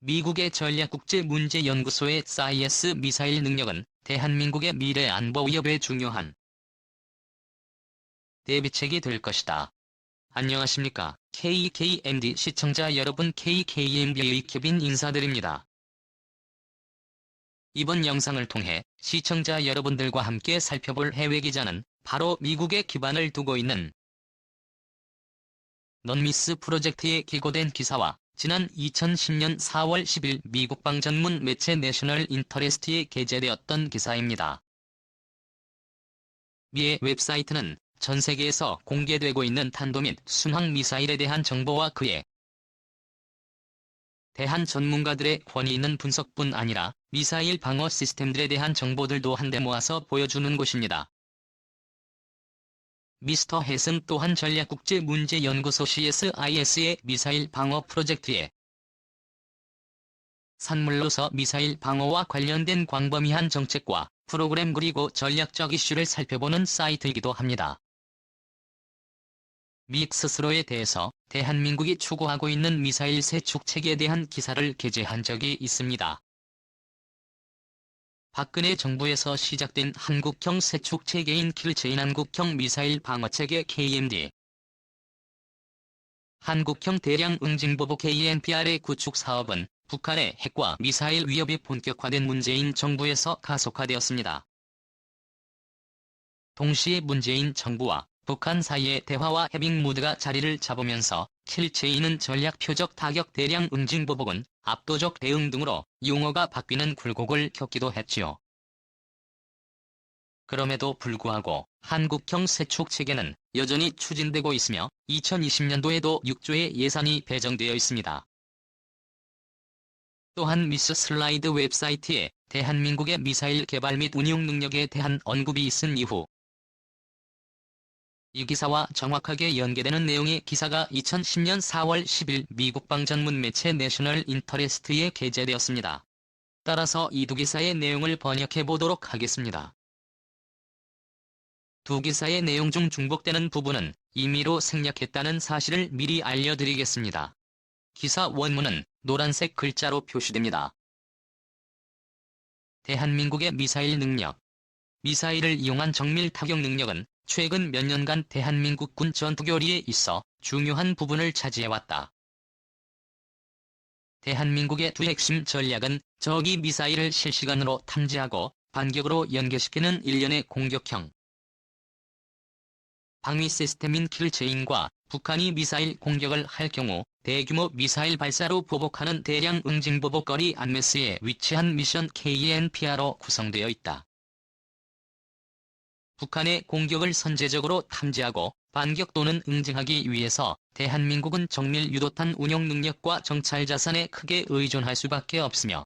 미국의 전략국제문제연구소의 사이에스 미사일 능력은 대한민국의 미래 안보 위협에 중요한 대비책이 될 것이다. 안녕하십니까. KKMD 시청자 여러분, KKMD의 케빈 인사드립니다. 이번 영상을 통해 시청자 여러분들과 함께 살펴볼 해외 기자는 바로 미국에 기반을 두고 있는 넌미스 프로젝트에 기고된 기사와 지난 2010년 4월 10일 미국방 전문 매체 내셔널 인터레스트에 게재되었던 기사입니다. 미의 웹사이트는 전 세계에서 공개되고 있는 탄도 및 순항미사일에 대한 정보와 그에 대한 전문가들의 권위 있는 분석뿐 아니라 미사일 방어 시스템들에 대한 정보들도 한데 모아서 보여주는 곳입니다. 미스터 햇은 또한 전략국제문제연구소 CSIS의 미사일 방어 프로젝트에 산물로서 미사일 방어와 관련된 광범위한 정책과 프로그램 그리고 전략적 이슈를 살펴보는 사이트이기도 합니다. 미 스스로에 대해서 대한민국이 추구하고 있는 미사일 세축체계에 대한 기사를 게재한 적이 있습니다. 박근혜 정부에서 시작된 한국형 세축체계인 킬체인 한국형 미사일 방어체계 KMD, 한국형 대량 응징보복 KNPR의 구축 사업은 북한의 핵과 미사일 위협이 본격화된 문재인 정부에서 가속화되었습니다. 동시에 문재인 정부와 북한 사이의 대화와 해빙 무드가 자리를 잡으면서 킬체인은 전략 표적 타격 대량 응징보복은 압도적 대응 등으로 용어가 바뀌는 굴곡을 겪기도 했지요. 그럼에도 불구하고 한국형 세축체계는 여전히 추진되고 있으며 2020년도에도 6조의 예산이 배정되어 있습니다. 또한 미스 슬라이드 웹사이트에 대한민국의 미사일 개발 및 운용 능력에 대한 언급이 있은 이후 이 기사와 정확하게 연계되는 내용의 기사가 2010년 4월 10일 미국방 전문 매체 내셔널 인터레스트에 게재되었습니다. 따라서 이 두 기사의 내용을 번역해 보도록 하겠습니다. 두 기사의 내용 중 중복되는 부분은 임의로 생략했다는 사실을 미리 알려드리겠습니다. 기사 원문은 노란색 글자로 표시됩니다. 대한민국의 미사일 능력. 미사일을 이용한 정밀 타격 능력은 최근 몇 년간 대한민국 군 전투교리에 있어 중요한 부분을 차지해왔다. 대한민국의 두 핵심 전략은 적이 미사일을 실시간으로 탐지하고 반격으로 연계시키는 일련의 공격형 방위 시스템인 킬체인과 북한이 미사일 공격을 할 경우 대규모 미사일 발사로 보복하는 대량 응징보복거리 안메스에 위치한 미션 KNPR로 구성되어 있다. 북한의 공격을 선제적으로 탐지하고 반격 또는 응징하기 위해서 대한민국은 정밀 유도탄 운용 능력과 정찰 자산에 크게 의존할 수밖에 없으며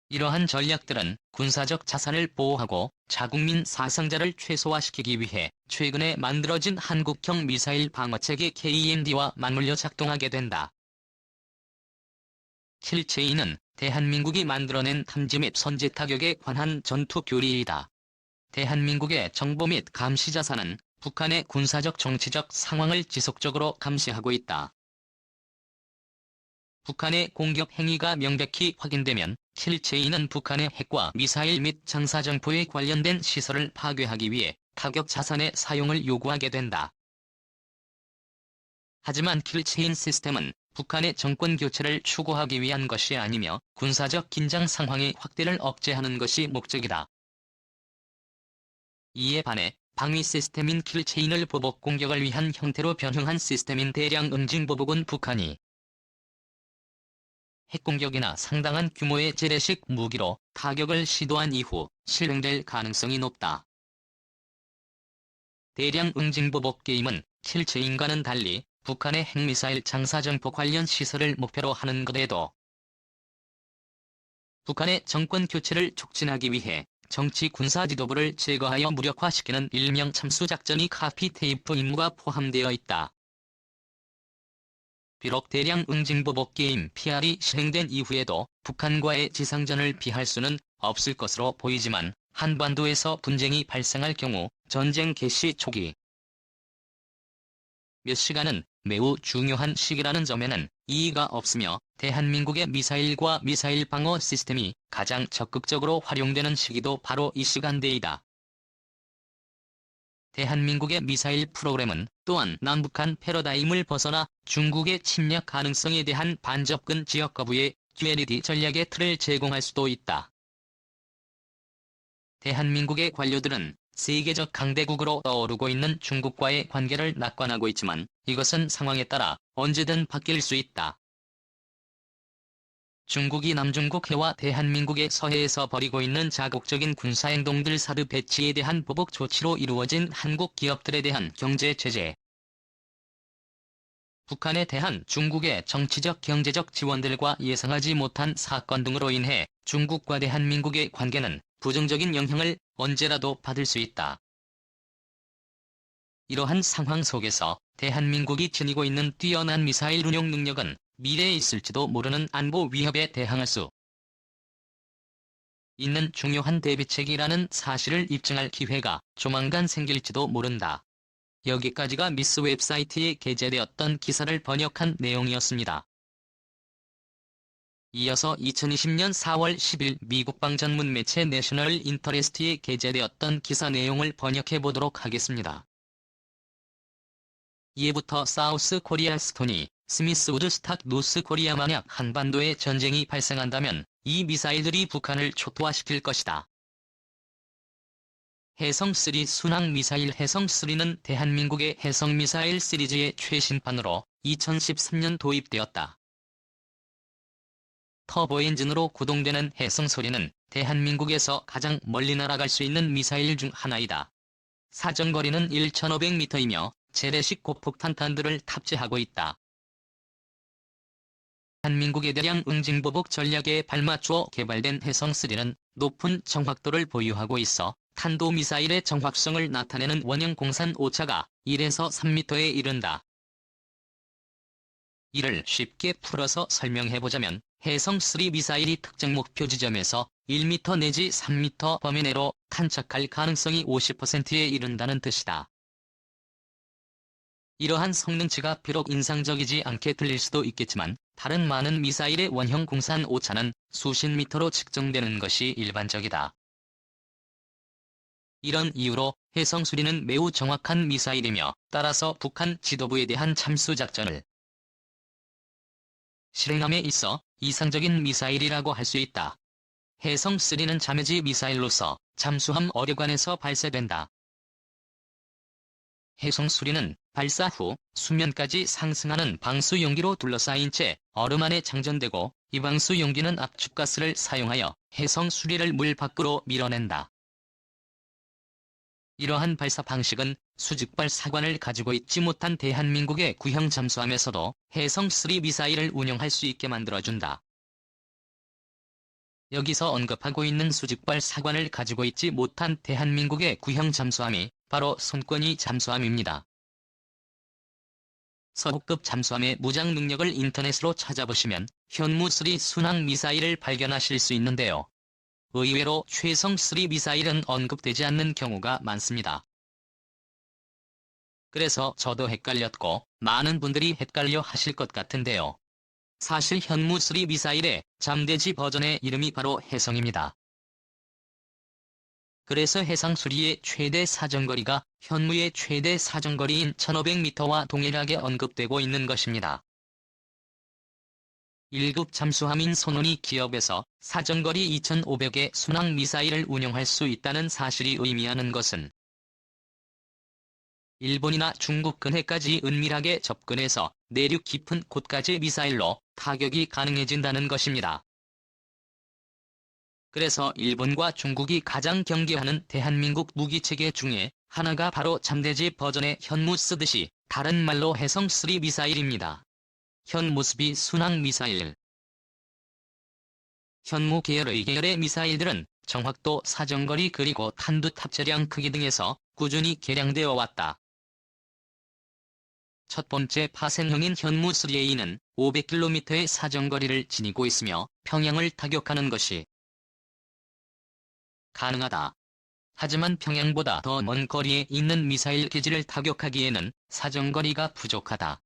이러한 전략들은 군사적 자산을 보호하고 자국민 사상자를 최소화시키기 위해 최근에 만들어진 한국형 미사일 방어체계 KMD와 맞물려 작동하게 된다. 킬체인은 대한민국이 만들어낸 탐지 및 선제 타격에 관한 전투 교리이다. 대한민국의 정보 및 감시 자산은 북한의 군사적 정치적 상황을 지속적으로 감시하고 있다. 북한의 공격 행위가 명백히 확인되면 킬체인은 북한의 핵과 미사일 및 장사정포에 관련된 시설을 파괴하기 위해 타격 자산의 사용을 요구하게 된다. 하지만 킬체인 시스템은 북한의 정권 교체를 추구하기 위한 것이 아니며 군사적 긴장 상황의 확대를 억제하는 것이 목적이다. 이에 반해 방위 시스템인 킬체인을 보복 공격을 위한 형태로 변형한 시스템인 대량 응징보복은 북한이 핵공격이나 상당한 규모의 재래식 무기로 타격을 시도한 이후 실행될 가능성이 높다. 대량 응징보복 게임은 킬체인과는 달리 북한의 핵미사일 장사정포 관련 시설을 목표로 하는 것에도 북한의 정권 교체를 촉진하기 위해 정치 군사 지도부를 제거하여 무력화시키는 일명 참수작전이 카피테이프 임무가 포함되어 있다. 비록 대량 응징보복 게임 PR이 실행된 이후에도 북한과의 지상전을 피할 수는 없을 것으로 보이지만 한반도에서 분쟁이 발생할 경우 전쟁 개시 초기 몇 시간은 매우 중요한 시기라는 점에는 이의가 없으며 대한민국의 미사일과 미사일 방어 시스템이 가장 적극적으로 활용되는 시기도 바로 이 시간대이다. 대한민국의 미사일 프로그램은 또한 남북한 패러다임을 벗어나 중국의 침략 가능성에 대한 반접근 지역 거부의 듀얼리티 전략의 틀을 제공할 수도 있다. 대한민국의 관료들은 세계적 강대국으로 떠오르고 있는 중국과의 관계를 낙관하고 있지만 이것은 상황에 따라 언제든 바뀔 수 있다. 중국이 남중국 해와 대한민국의 서해에서 벌이고 있는 자국적인 군사행동들 사드 배치에 대한 보복 조치로 이루어진 한국 기업들에 대한 경제 제재, 북한에 대한 중국의 정치적 경제적 지원들과 예상하지 못한 사건 등으로 인해 중국과 대한민국의 관계는 부정적인 영향을 언제라도 받을 수 있다. 이러한 상황 속에서 대한민국이 지니고 있는 뛰어난 미사일 운용 능력은 미래에 있을지도 모르는 안보 위협에 대항할 수 있는 중요한 대비책이라는 사실을 입증할 기회가 조만간 생길지도 모른다. 여기까지가 미스 웹사이트에 게재되었던 기사를 번역한 내용이었습니다. 이어서 2020년 4월 10일 미국방 전문 매체 내셔널 인터레스트에 게재되었던 기사 내용을 번역해 보도록 하겠습니다. 이해부터 사우스 코리아 스토니, 스미스우드 스탁 노스 코리아 만약 한반도에 전쟁이 발생한다면 이 미사일들이 북한을 초토화시킬 것이다. 해성3 순항미사일 해성3는 대한민국의 해성미사일 시리즈의 최신판으로 2013년 도입되었다. 터보엔진으로 구동되는 해성3는 대한민국에서 가장 멀리 날아갈 수 있는 미사일 중 하나이다. 사정거리는 1,500m이며 재래식 고폭탄탄들을 탑재하고 있다. 대한민국의 대량 응징보복 전략에 발맞추어 개발된 해성3는 높은 정확도를 보유하고 있어 탄도미사일의 정확성을 나타내는 원형 공산 오차가 1에서 3m에 이른다. 이를 쉽게 풀어서 설명해보자면 해성3 미사일이 특정 목표 지점에서 1m 내지 3m 범위 내로 탄착할 가능성이 50%에 이른다는 뜻이다. 이러한 성능치가 비록 인상적이지 않게 들릴 수도 있겠지만 다른 많은 미사일의 원형 공산 오차는 수십 미터로 측정되는 것이 일반적이다. 이런 이유로 해성3는 매우 정확한 미사일이며 따라서 북한 지도부에 대한 참수작전을 실행함에 있어 이상적인 미사일이라고 할 수 있다. 해성3는 자매지 미사일로서 잠수함 어뢰관에서 발사된다. 해성3는 발사 후 수면까지 상승하는 방수 용기로 둘러싸인 채 얼음 안에 장전되고 이 방수 용기는 압축가스를 사용하여 해성3를 물 밖으로 밀어낸다. 이러한 발사 방식은 수직발 사관을 가지고 있지 못한 대한민국의 구형 잠수함에서도 해성3 미사일을 운용할 수 있게 만들어준다. 여기서 언급하고 있는 수직발 사관을 가지고 있지 못한 대한민국의 구형 잠수함이 바로 손권이 잠수함입니다. 서호급 잠수함의 무장 능력을 인터넷으로 찾아보시면 현무3 순항 미사일을 발견하실 수 있는데요. 의외로 최성3 미사일은 언급되지 않는 경우가 많습니다. 그래서 저도 헷갈렸고 많은 분들이 헷갈려 하실 것 같은데요. 사실 현무3 미사일의 잠대지 버전의 이름이 바로 해성입니다. 그래서 해상3의 최대 사정거리가 현무의 최대 사정거리인 1500m와 동일하게 언급되고 있는 것입니다. 1급 잠수함인 손원이 기업에서 사정거리 2500의 순항 미사일을 운용할 수 있다는 사실이 의미하는 것은 일본이나 중국 근해까지 은밀하게 접근해서 내륙 깊은 곳까지 미사일로 타격이 가능해진다는 것입니다. 그래서 일본과 중국이 가장 경계하는 대한민국 무기체계 중에 하나가 바로 잠대지 버전의 현무 쓰듯이 다른 말로 해성3 미사일입니다. 현무스비 순항 미사일. 현무 계열의 미사일들은 정확도, 사정거리 그리고 탄두 탑재량 크기 등에서 꾸준히 개량되어 왔다. 첫 번째 파생형인 현무3A는 500km의 사정거리를 지니고 있으며 평양을 타격하는 것이 가능하다. 하지만 평양보다 더 먼 거리에 있는 미사일 기지를 타격하기에는 사정거리가 부족하다.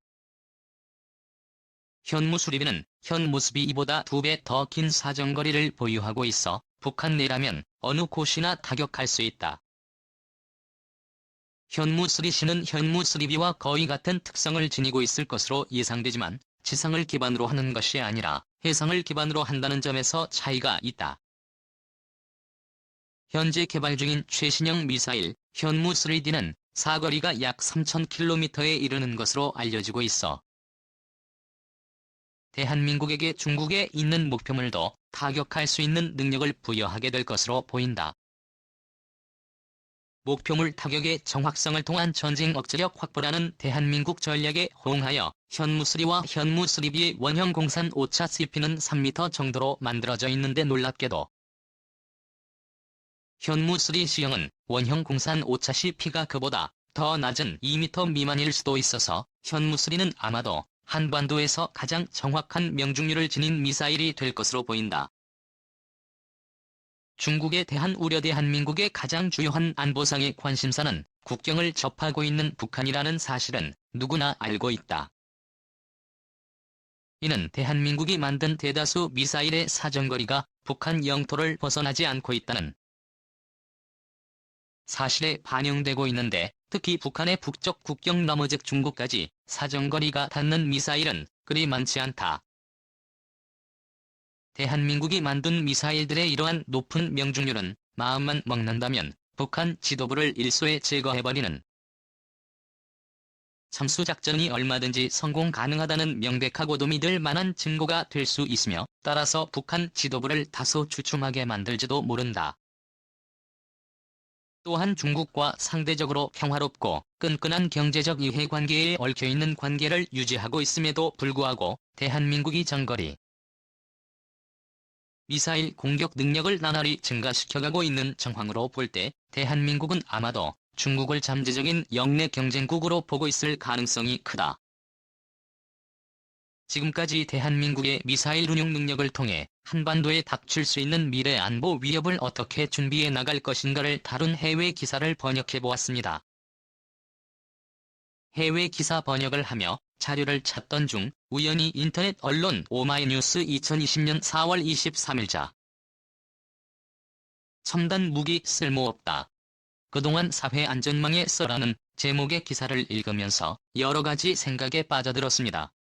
현무수리비는 현무수비 이보다 2배 더 긴 사정거리를 보유하고 있어 북한 내라면 어느 곳이나 타격할 수 있다. 현무수리시는 현무수리비와 거의 같은 특성을 지니고 있을 것으로 예상되지만 지상을 기반으로 하는 것이 아니라 해상을 기반으로 한다는 점에서 차이가 있다. 현재 개발 중인 최신형 미사일 현무3D는 사거리가 약 3,000km에 이르는 것으로 알려지고 있어 대한민국에게 중국에 있는 목표물도 타격할 수 있는 능력을 부여하게 될 것으로 보인다. 목표물 타격의 정확성을 통한 전쟁 억제력 확보라는 대한민국 전략에 호응하여 현무3와 현무3B의 원형 공산 5차 CP는 3m 정도로 만들어져 있는데 놀랍게도 현무3 C형은 원형 공산 5차 CP가 그보다 더 낮은 2m 미만일 수도 있어서 현무3는 아마도 한반도에서 가장 정확한 명중률을 지닌 미사일이 될 것으로 보인다. 중국에 대한 우려 대한민국의 가장 주요한 안보상의 관심사는 국경을 접하고 있는 북한이라는 사실은 누구나 알고 있다. 이는 대한민국이 만든 대다수 미사일의 사정거리가 북한 영토를 벗어나지 않고 있다는 사실에 반영되고 있는데 특히 북한의 북쪽 국경 너머 즉 중국까지 사정거리가 닿는 미사일은 그리 많지 않다. 대한민국이 만든 미사일들의 이러한 높은 명중률은 마음만 먹는다면 북한 지도부를 일소에 제거해버리는 참수작전이 얼마든지 성공 가능하다는 명백하고도 믿을 만한 증거가 될 수 있으며 따라서 북한 지도부를 다소 주춤하게 만들지도 모른다. 또한 중국과 상대적으로 평화롭고 끈끈한 경제적 이해관계에 얽혀있는 관계를 유지하고 있음에도 불구하고 대한민국이 장거리 미사일 공격 능력을 나날이 증가시켜가고 있는 정황으로 볼 때 대한민국은 아마도 중국을 잠재적인 영내 경쟁국으로 보고 있을 가능성이 크다. 지금까지 대한민국의 미사일 운용 능력을 통해 한반도에 닥칠 수 있는 미래 안보 위협을 어떻게 준비해 나갈 것인가를 다룬 해외 기사를 번역해 보았습니다. 해외 기사 번역을 하며 자료를 찾던 중 우연히 인터넷 언론 오마이뉴스 2020년 4월 23일자 첨단 무기 쓸모없다. 그동안 사회 안전망에 써라는 제목의 기사를 읽으면서 여러 가지 생각에 빠져들었습니다.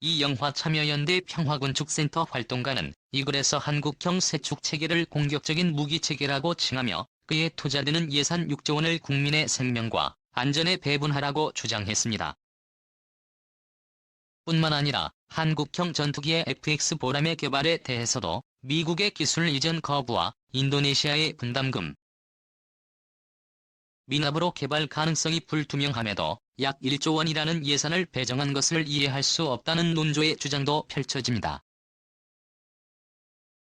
이 영화참여연대 평화군축센터 활동가는 이 글에서 한국형 세축체계를 공격적인 무기체계라고 칭하며 그에 투자되는 예산 6조 원을 국민의 생명과 안전에 배분하라고 주장했습니다. 뿐만 아니라 한국형 전투기의 FX 보람의 개발에 대해서도 미국의 기술 이전 거부와 인도네시아의 분담금, 미납으로 개발 가능성이 불투명함에도 약 1조 원이라는 예산을 배정한 것을 이해할 수 없다는 논조의 주장도 펼쳐집니다.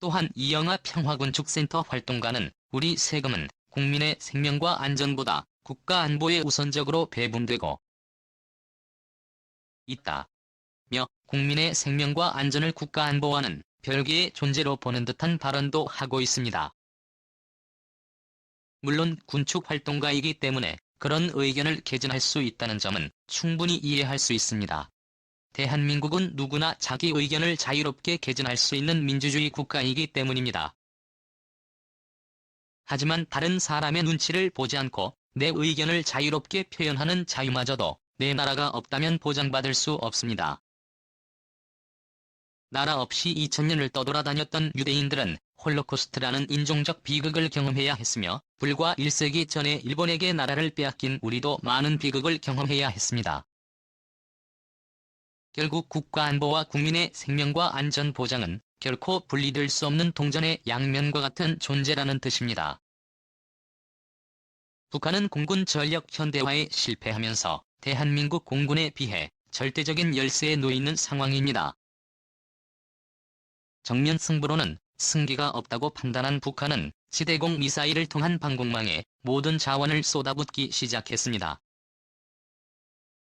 또한 이영하 평화군축센터 활동가는 우리 세금은 국민의 생명과 안전보다 국가 안보에 우선적으로 배분되고 있다. 며 국민의 생명과 안전을 국가 안보와는 별개의 존재로 보는 듯한 발언도 하고 있습니다. 물론 군축 활동가이기 때문에 그런 의견을 개진할 수 있다는 점은 충분히 이해할 수 있습니다. 대한민국은 누구나 자기 의견을 자유롭게 개진할 수 있는 민주주의 국가이기 때문입니다. 하지만 다른 사람의 눈치를 보지 않고 내 의견을 자유롭게 표현하는 자유마저도 내 나라가 없다면 보장받을 수 없습니다. 나라 없이 2000년을 떠돌아다녔던 유대인들은 홀로코스트라는 인종적 비극을 경험해야 했으며 불과 1세기 전에 일본에게 나라를 빼앗긴 우리도 많은 비극을 경험해야 했습니다. 결국 국가안보와 국민의 생명과 안전 보장은 결코 분리될 수 없는 동전의 양면과 같은 존재라는 뜻입니다. 북한은 공군 전력 현대화에 실패하면서 대한민국 공군에 비해 절대적인 열세에 놓여 있는 상황입니다. 정면 승부로는 승기가 없다고 판단한 북한은 지대공 미사일을 통한 방공망에 모든 자원을 쏟아붓기 시작했습니다.